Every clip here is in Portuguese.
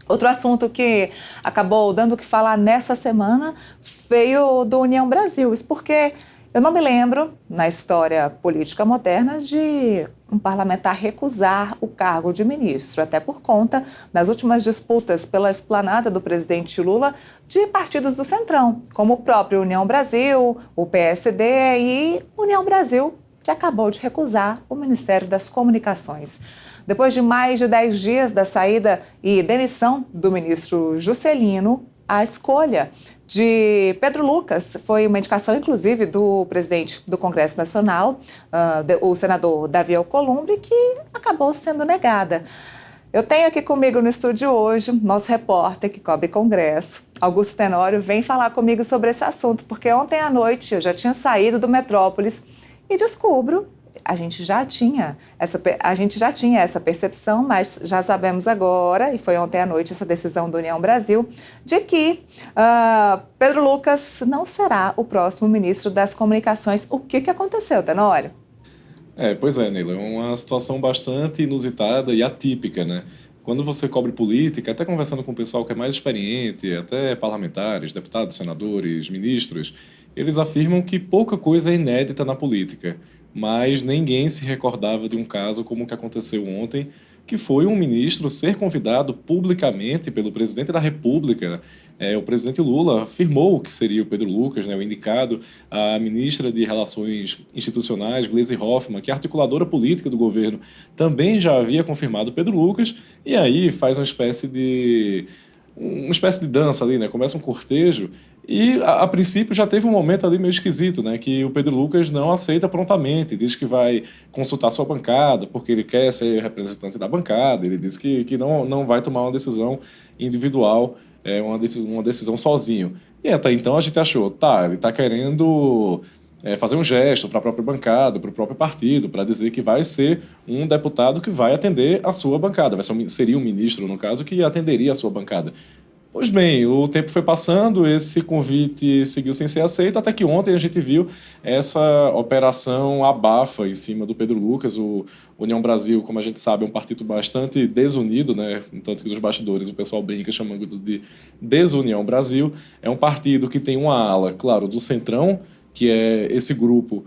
Outro assunto que acabou dando o que falar nessa semana veio do União Brasil. Isso porque eu não me lembro, na história política moderna, de um parlamentar recusar o cargo de ministro, até por conta das últimas disputas pela esplanada do presidente Lula de partidos do Centrão, como o próprio União Brasil, o PSD e União Brasil, que acabou de recusar o Ministério das Comunicações. Depois de mais de 10 dias da saída e demissão do ministro Juscelino, a escolha de Pedro Lucas foi uma indicação, inclusive, do presidente do Congresso Nacional, o senador Davi Alcolumbre, que acabou sendo negada. Eu tenho aqui comigo no estúdio hoje nosso repórter que cobre Congresso, Augusto Tenório, vem falar comigo sobre esse assunto, porque ontem à noite eu já tinha saído do Metrópolis e descubro, a gente já tinha essa percepção, mas já sabemos agora, e foi ontem à noite essa decisão do União Brasil, de que Pedro Lucas não será o próximo ministro das Comunicações. O que aconteceu, Tenório? Pois é, Neila, é uma situação bastante inusitada e atípica, né? Quando você cobre política, até conversando com o pessoal que é mais experiente, até parlamentares, deputados, senadores, ministros, eles afirmam que pouca coisa é inédita na política, mas ninguém se recordava de um caso como o que aconteceu ontem, que foi um ministro ser convidado publicamente pelo presidente da República. O presidente Lula afirmou que seria o Pedro Lucas, né, o indicado. A ministra de Relações Institucionais, Gleisi Hoffmann, que é articuladora política do governo, também já havia confirmado Pedro Lucas, e aí faz uma espécie de dança ali, né? Começa um cortejo e, a princípio, já teve um momento ali meio esquisito, né? Que o Pedro Lucas não aceita prontamente, diz que vai consultar sua bancada porque ele quer ser representante da bancada, ele diz que não vai tomar uma decisão individual, uma decisão sozinho. E até então a gente achou, ele está querendo fazer um gesto para a própria bancada, para o próprio partido, para dizer que vai ser um deputado que vai atender a sua bancada, seria um ministro, no caso, que atenderia a sua bancada. Pois bem, o tempo foi passando, esse convite seguiu sem ser aceito, até que ontem a gente viu essa operação abafa em cima do Pedro Lucas. O União Brasil, como a gente sabe, é um partido bastante desunido, né? Tanto que nos bastidores o pessoal brinca chamando de Desunião Brasil. É um partido que tem uma ala, claro, do Centrão, que é esse grupo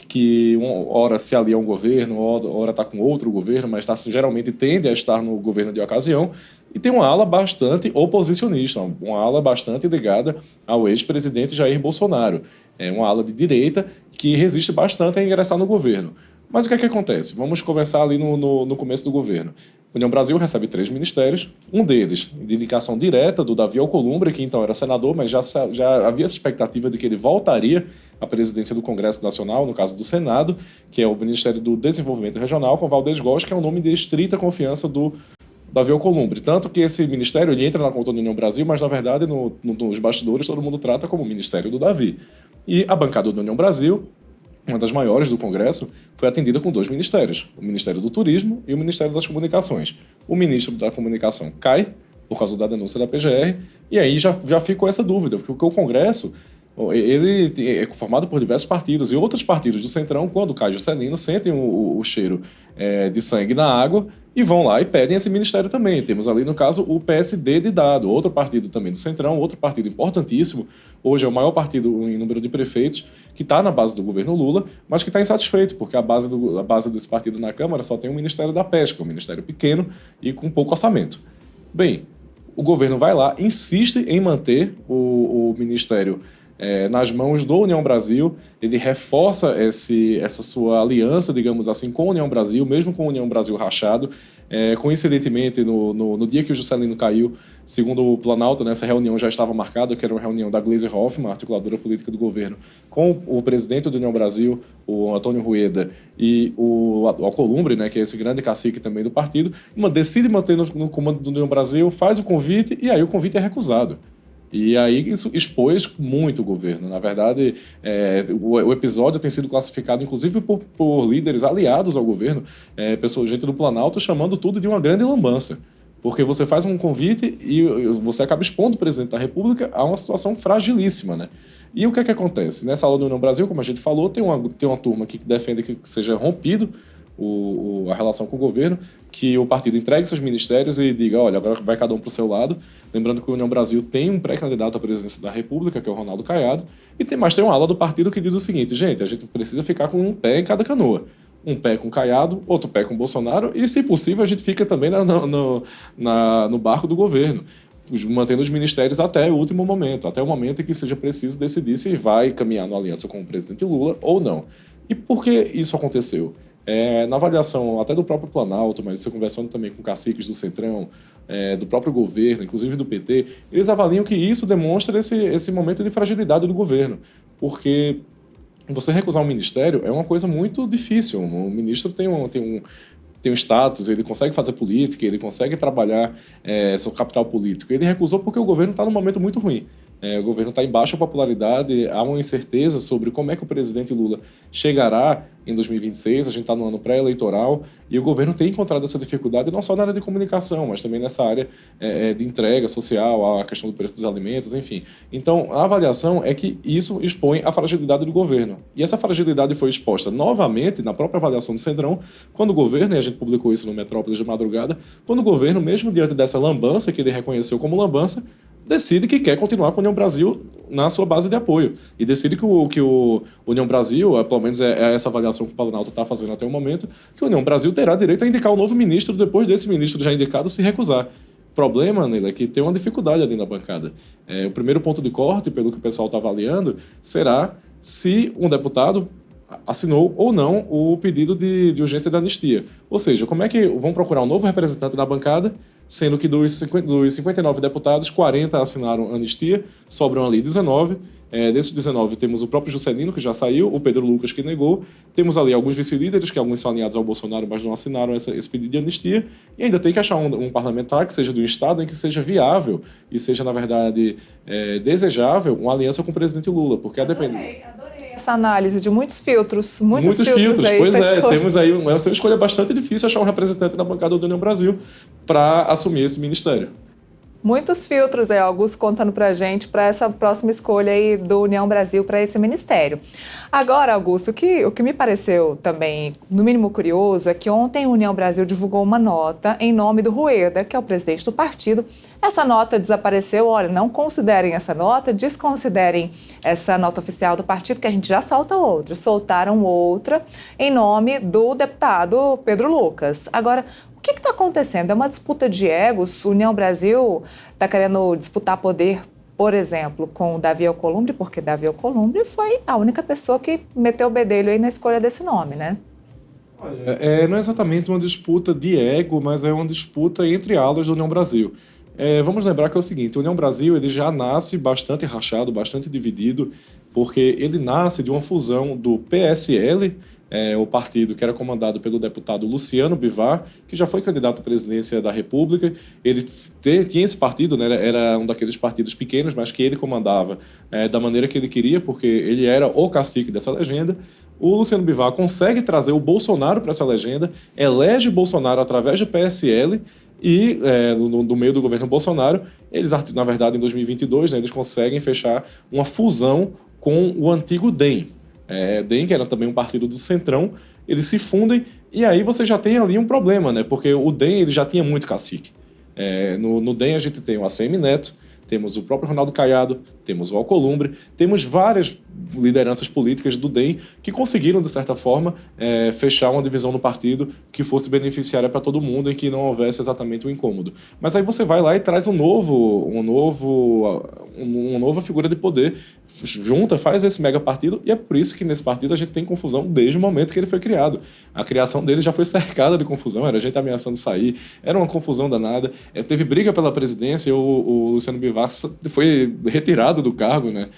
que ora se alia a um governo, ora está com outro governo, mas geralmente tende a estar no governo de ocasião, e tem uma ala bastante oposicionista, uma ala bastante ligada ao ex-presidente Jair Bolsonaro. É uma ala de direita que resiste bastante a ingressar no governo. Mas o que é que acontece? Vamos conversar ali no começo do governo. A União Brasil recebe 3 ministérios, um deles de indicação direta do Davi Alcolumbre, que então era senador, mas já havia essa expectativa de que ele voltaria à presidência do Congresso Nacional, no caso do Senado, que é o Ministério do Desenvolvimento Regional, com Valdez Góes, que é um nome de estrita confiança do Davi Alcolumbre. Tanto que esse ministério ele entra na conta da União Brasil, mas na verdade nos bastidores todo mundo trata como Ministério do Davi. E a bancada da União Brasil, uma das maiores do Congresso, foi atendida com 2 ministérios, o Ministério do Turismo e o Ministério das Comunicações. O ministro da Comunicação cai, por causa da denúncia da PGR, e aí já ficou essa dúvida, porque o Congresso ele é formado por diversos partidos, e outros partidos do Centrão, quando cai Juscelino, sentem o cheiro de sangue na água e vão lá e pedem esse ministério também. Temos ali, no caso, o PSD de Dado, outro partido também do Centrão, outro partido importantíssimo, hoje é o maior partido em número de prefeitos, que está na base do governo Lula, mas que está insatisfeito, porque a base desse partido na Câmara só tem o Ministério da Pesca, um ministério pequeno e com pouco orçamento. Bem, o governo vai lá, insiste em manter o ministério nas mãos do União Brasil, ele reforça essa sua aliança, digamos assim, com a União Brasil, mesmo com a União Brasil rachado. Coincidentemente, no dia que o Juscelino caiu, segundo o Planalto, essa reunião já estava marcada, que era uma reunião da Gleisi Hoffmann, articuladora política do governo, com o presidente da União Brasil, o Antônio Rueda, e o Alcolumbre, que é esse grande cacique também do partido, decide manter no comando da União Brasil, faz o convite, e aí o convite é recusado. E aí isso expôs muito o governo. Na verdade, o episódio tem sido classificado, inclusive, por líderes aliados ao governo, gente do Planalto, chamando tudo de uma grande lambança. Porque você faz um convite e você acaba expondo o presidente da República a uma situação fragilíssima, né? E o que é que acontece? Nessa aula do União Brasil, como a gente falou, tem uma turma que defende que seja rompido a relação com o governo, que o partido entregue seus ministérios e diga, olha, agora vai cada um para o seu lado. Lembrando que a União Brasil tem um pré-candidato à presidência da República, que é o Ronaldo Caiado, e tem uma ala do partido que diz o seguinte, gente, a gente precisa ficar com um pé em cada canoa. Um pé com Caiado, outro pé com Bolsonaro, e, se possível, a gente fica também no barco do governo, mantendo os ministérios até o último momento, até o momento em que seja preciso decidir se vai caminhar numa aliança com o presidente Lula ou não. E por que isso aconteceu? Na avaliação até do próprio Planalto, mas você conversando também com caciques do Centrão, do próprio governo, inclusive do PT, eles avaliam que isso demonstra esse momento de fragilidade do governo, porque você recusar um ministério é uma coisa muito difícil. O ministro tem um status, ele consegue fazer política, ele consegue trabalhar seu capital político. Ele recusou porque o governo está num momento muito ruim. O governo está em baixa popularidade, há uma incerteza sobre como é que o presidente Lula chegará em 2026, a gente está no ano pré-eleitoral, e o governo tem encontrado essa dificuldade não só na área de comunicação, mas também nessa área de entrega social, a questão do preço dos alimentos, enfim. Então, a avaliação é que isso expõe a fragilidade do governo. E essa fragilidade foi exposta novamente na própria avaliação do Centrão, quando o governo, e a gente publicou isso no Metrópolis de madrugada, quando o governo, mesmo diante dessa lambança que ele reconheceu como lambança, decide que quer continuar com a União Brasil na sua base de apoio. E decide que o União Brasil, pelo menos é essa avaliação que o Planalto está fazendo até o momento, que o União Brasil terá direito a indicar um novo ministro depois desse ministro já indicado se recusar. O problema, Neila, é que tem uma dificuldade ali na bancada. O primeiro ponto de corte, pelo que o pessoal está avaliando, será se um deputado assinou ou não o pedido de urgência de anistia. Ou seja, como é que vão procurar um novo representante da bancada, sendo que dos 59 deputados, 40 assinaram anistia, sobram ali 19. Desses 19 temos o próprio Juscelino, que já saiu, o Pedro Lucas, que negou, temos ali alguns vice-líderes, que alguns são alinhados ao Bolsonaro, mas não assinaram esse pedido de anistia, e ainda tem que achar um parlamentar que seja do Estado, em que seja viável e seja, na verdade, desejável uma aliança com o presidente Lula, porque a depender... Adorei essa análise de muitos filtros aí. Pois temos aí uma escolha bastante difícil achar um representante na bancada do União Brasil para assumir esse ministério. Muitos filtros aí, Augusto, contando pra gente para essa próxima escolha aí do União Brasil para esse ministério. Agora, Augusto, o que me pareceu também, no mínimo curioso, é que ontem o União Brasil divulgou uma nota em nome do Rueda, que é o presidente do partido. Essa nota desapareceu, olha, não considerem essa nota, desconsiderem essa nota oficial do partido, que a gente já solta outra. Soltaram outra em nome do deputado Pedro Lucas. Agora, o que está acontecendo? É uma disputa de egos? O União Brasil está querendo disputar poder, por exemplo, com o Davi Alcolumbre, porque Davi Alcolumbre foi a única pessoa que meteu o bedelho aí na escolha desse nome, né? Olha, não é exatamente uma disputa de ego, mas é uma disputa entre alas do União Brasil. Vamos lembrar que é o seguinte, o União Brasil ele já nasce bastante rachado, bastante dividido, porque ele nasce de uma fusão do PSL, o partido que era comandado pelo deputado Luciano Bivar, que já foi candidato à presidência da República. Ele tinha esse partido, né, era um daqueles partidos pequenos, mas que ele comandava da maneira que ele queria, porque ele era o cacique dessa legenda. O Luciano Bivar consegue trazer o Bolsonaro para essa legenda, elege Bolsonaro através do PSL, e no meio do governo Bolsonaro, eles, na verdade, em 2022, né, eles conseguem fechar uma fusão com o antigo DEM. DEM, que era também um partido do Centrão, eles se fundem e aí você já tem ali um problema, né? Porque o DEM ele já tinha muito cacique. No DEM a gente tem o ACM Neto, temos o próprio Ronaldo Caiado, temos o Alcolumbre, temos várias lideranças políticas do DEM que conseguiram, de certa forma, fechar uma divisão no partido que fosse beneficiária para todo mundo e que não houvesse exatamente um incômodo. Mas aí você vai lá e traz uma nova figura de poder, junta, faz esse mega partido, e é por isso que nesse partido a gente tem confusão desde o momento que ele foi criado. A criação dele já foi cercada de confusão, era gente ameaçando sair, era uma confusão danada, teve briga pela presidência, o Luciano Bivar foi retirado do cargo, né?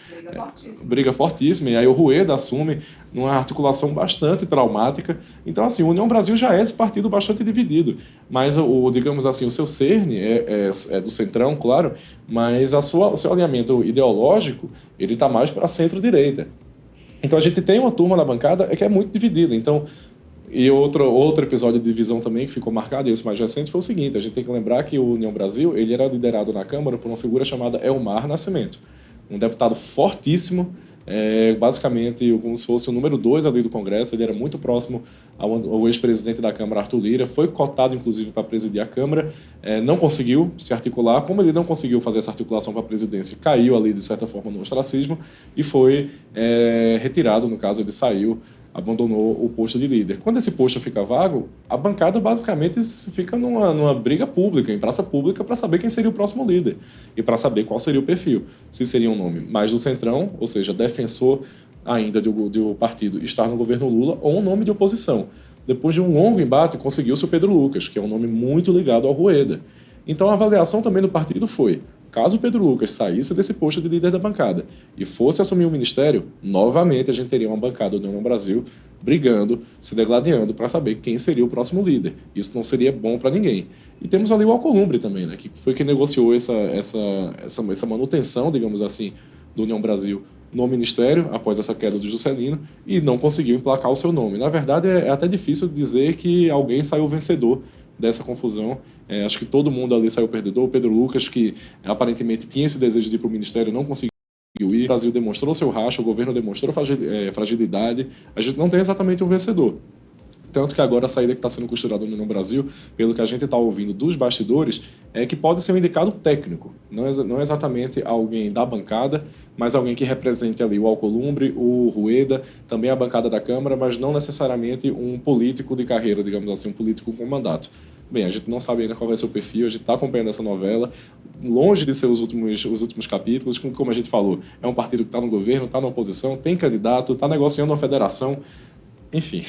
Briga fortíssima. E aí o Rueda assume numa articulação bastante traumática. Então, assim, o União Brasil já é esse partido bastante dividido. Mas, digamos assim, o seu cerne é do Centrão, claro, mas o seu alinhamento ideológico, ele está mais para a centro-direita. Então, a gente tem uma turma na bancada que é muito dividida. Então, e outro episódio de divisão também que ficou marcado, e esse mais recente, foi o seguinte: a gente tem que lembrar que o União Brasil ele era liderado na Câmara por uma figura chamada Elmar Nascimento, um deputado fortíssimo, basicamente como se fosse o número 2 ali do Congresso. Ele era muito próximo ao ex-presidente da Câmara, Arthur Lira, foi cotado inclusive para presidir a Câmara, não conseguiu se articular. Como ele não conseguiu fazer essa articulação para a presidência, caiu ali de certa forma no ostracismo e foi retirado, no caso ele saiu, abandonou o posto de líder. Quando esse posto fica vago, a bancada basicamente fica numa briga pública, em praça pública, para saber quem seria o próximo líder e para saber qual seria o perfil. Se seria um nome mais do centrão, ou seja, defensor ainda do partido estar no governo Lula, ou um nome de oposição. Depois de um longo embate, conseguiu-se o Pedro Lucas, que é um nome muito ligado ao Rueda. Então a avaliação também do partido foi: caso o Pedro Lucas saísse desse posto de líder da bancada e fosse assumir o ministério, novamente a gente teria uma bancada do União Brasil brigando, se degladiando para saber quem seria o próximo líder. Isso não seria bom para ninguém. E temos ali o Alcolumbre também, né, que foi quem negociou essa manutenção, digamos assim, do União Brasil no ministério, após essa queda do Juscelino, e não conseguiu emplacar o seu nome. Na verdade, é até difícil dizer que alguém saiu vencedor dessa confusão. Acho que todo mundo ali saiu perdedor. O Pedro Lucas, que aparentemente tinha esse desejo de ir para o ministério, não conseguiu ir. O Brasil demonstrou seu racha, o governo demonstrou fragilidade. A gente não tem exatamente um vencedor. Tanto que agora a saída que está sendo costurada no Brasil, pelo que a gente está ouvindo dos bastidores, é que pode ser um indicado técnico. Não exatamente alguém da bancada, mas alguém que represente ali o Alcolumbre, o Rueda, também a bancada da Câmara, mas não necessariamente um político de carreira, digamos assim, um político com mandato. Bem, a gente não sabe ainda qual vai ser o perfil, a gente está acompanhando essa novela, longe de ser os últimos capítulos, como a gente falou, é um partido que está no governo, está na oposição, tem candidato, está negociando uma federação. Enfim,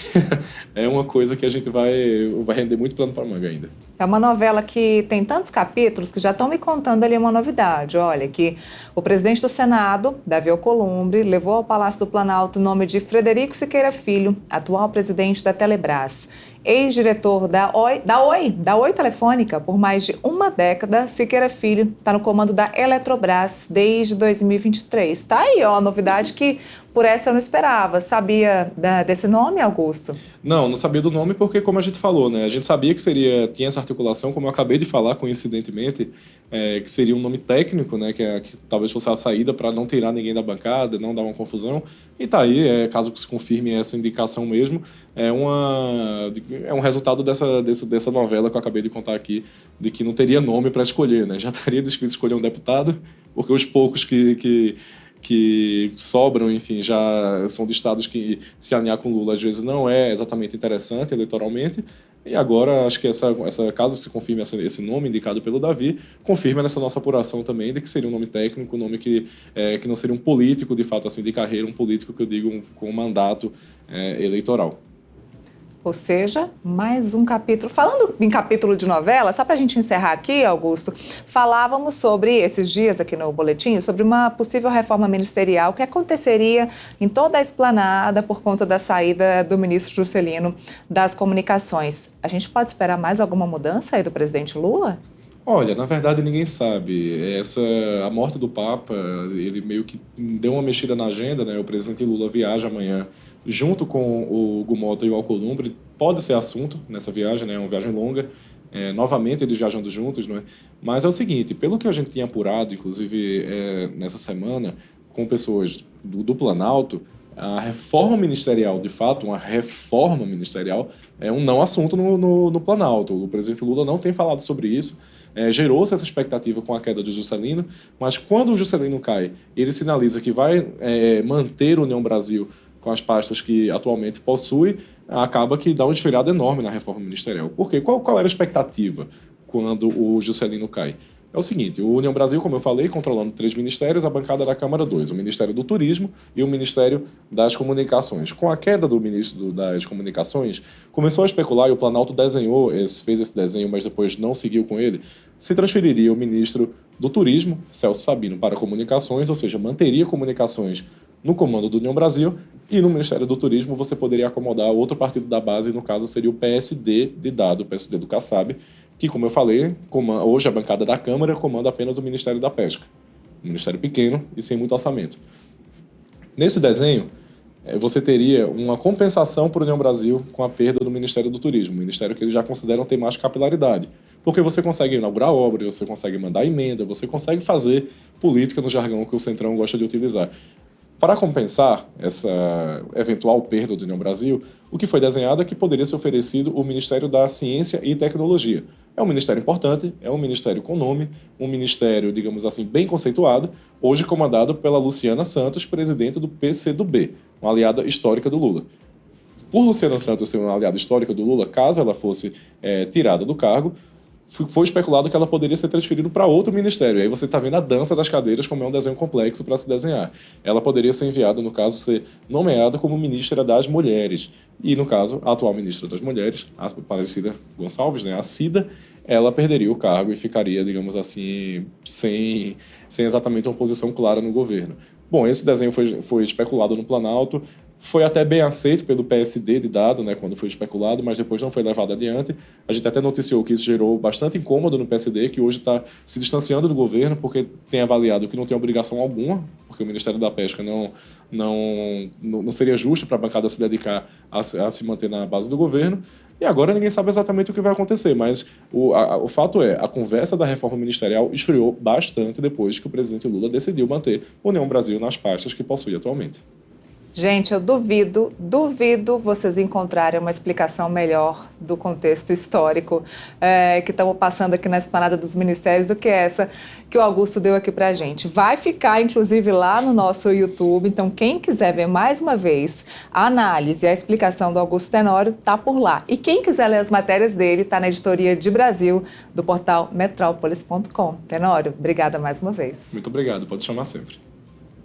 é uma coisa que a gente vai render muito plano para manga ainda. É uma novela que tem tantos capítulos que já estão me contando ali uma novidade. Olha, que o presidente do Senado, Davi Alcolumbre, levou ao Palácio do Planalto o nome de Frederico Siqueira Filho, atual presidente da Telebrás. Ex-diretor da Oi Telefônica por mais de uma década, Siqueira Filho está no comando da Eletrobras desde 2023. Está aí, ó, a novidade que por essa eu não esperava. Sabia desse nome, Augusto? Não sabia do nome porque, como a gente falou, né, a gente sabia que tinha essa articulação, como eu acabei de falar, coincidentemente, que seria um nome técnico, né, que talvez fosse a saída para não tirar ninguém da bancada, não dar uma confusão. E tá aí, caso se confirme essa indicação mesmo, é um resultado dessa novela que eu acabei de contar aqui, de que não teria nome para escolher, né? Já estaria difícil escolher um deputado, porque os poucos que sobram, enfim, já são de estados que se alinhar com Lula às vezes não é exatamente interessante eleitoralmente. E agora, acho que caso se confirme esse nome indicado pelo Davi, confirma nessa nossa apuração também de que seria um nome técnico, um nome que não seria um político, de fato, assim, de carreira, um político que eu digo com um mandato eleitoral. Ou seja, mais um capítulo. Falando em capítulo de novela, só para a gente encerrar aqui, Augusto, falávamos sobre, esses dias aqui no Boletim, sobre uma possível reforma ministerial que aconteceria em toda a esplanada por conta da saída do ministro Juscelino das Comunicações. A gente pode esperar mais alguma mudança aí do presidente Lula? Olha, na verdade ninguém sabe. A morte do Papa, ele meio que deu uma mexida na agenda, né? O presidente Lula viaja amanhã junto com o Gumota e o Alcolumbre. Pode ser assunto nessa viagem, né? É uma viagem longa. Novamente eles viajando juntos, não é? Mas é o seguinte, pelo que a gente tinha apurado, inclusive nessa semana, com pessoas do Planalto, a reforma ministerial, de fato, uma reforma ministerial, é um não assunto no Planalto. O presidente Lula não tem falado sobre isso. Gerou-se essa expectativa com a queda do Juscelino, mas quando o Juscelino cai, ele sinaliza que vai manter o União Brasil com as pastas que atualmente possui, acaba que dá uma desfilada enorme na reforma ministerial. Por quê? Qual era a expectativa quando o Juscelino cai? É o seguinte, o União Brasil, como eu falei, controlando 3 ministérios, a bancada da Câmara 2, o Ministério do Turismo e o Ministério das Comunicações. Com a queda do ministro das Comunicações, começou a especular, e o Planalto fez esse desenho, mas depois não seguiu com ele, se transferiria o ministro do Turismo, Celso Sabino, para Comunicações, ou seja, manteria comunicações no comando do União Brasil, e no Ministério do Turismo você poderia acomodar outro partido da base, no caso seria o PSD de Dado, o PSD do Kassab, que, como eu falei, hoje a bancada da Câmara comanda apenas o Ministério da Pesca. Um ministério pequeno e sem muito orçamento. Nesse desenho, você teria uma compensação para a União Brasil com a perda do Ministério do Turismo, um ministério que eles já consideram ter mais capilaridade. Porque você consegue inaugurar obras, você consegue mandar emenda, você consegue fazer política no jargão que o Centrão gosta de utilizar. Para compensar essa eventual perda do União Brasil, o que foi desenhado é que poderia ser oferecido o Ministério da Ciência e Tecnologia. É um ministério importante, é um ministério com nome, um ministério, digamos assim, bem conceituado, hoje comandado pela Luciana Santos, presidente do PCdoB, uma aliada histórica do Lula. Por Luciana Santos ser uma aliada histórica do Lula, caso ela fosse tirada do cargo, foi especulado que ela poderia ser transferida para outro ministério. E aí você está vendo a dança das cadeiras, como é um desenho complexo para se desenhar. Ela poderia ser enviada, no caso, ser nomeada como ministra das Mulheres. E, no caso, a atual ministra das Mulheres, a Aparecida Gonçalves, né, a Cida, ela perderia o cargo e ficaria, digamos assim, sem exatamente uma posição clara no governo. Bom, esse desenho foi especulado no Planalto, foi até bem aceito pelo PSD de dado, né, quando foi especulado, mas depois não foi levado adiante. A gente até noticiou que isso gerou bastante incômodo no PSD, que hoje está se distanciando do governo porque tem avaliado que não tem obrigação alguma, porque o Ministério da Pesca não seria justo para a bancada se dedicar a se manter na base do governo. E agora ninguém sabe exatamente o que vai acontecer, mas o fato é, a conversa da reforma ministerial esfriou bastante depois que o presidente Lula decidiu manter a União Brasil nas pastas que possui atualmente. Gente, eu duvido vocês encontrarem uma explicação melhor do contexto histórico que estamos passando aqui na Esplanada dos Ministérios do que essa que o Augusto deu aqui pra gente. Vai ficar, inclusive, lá no nosso YouTube, então quem quiser ver mais uma vez a análise e a explicação do Augusto Tenório, tá por lá. E quem quiser ler as matérias dele, tá na editoria de Brasil, do portal Metrópolis.com. Tenório, obrigada mais uma vez. Muito obrigado, pode chamar sempre.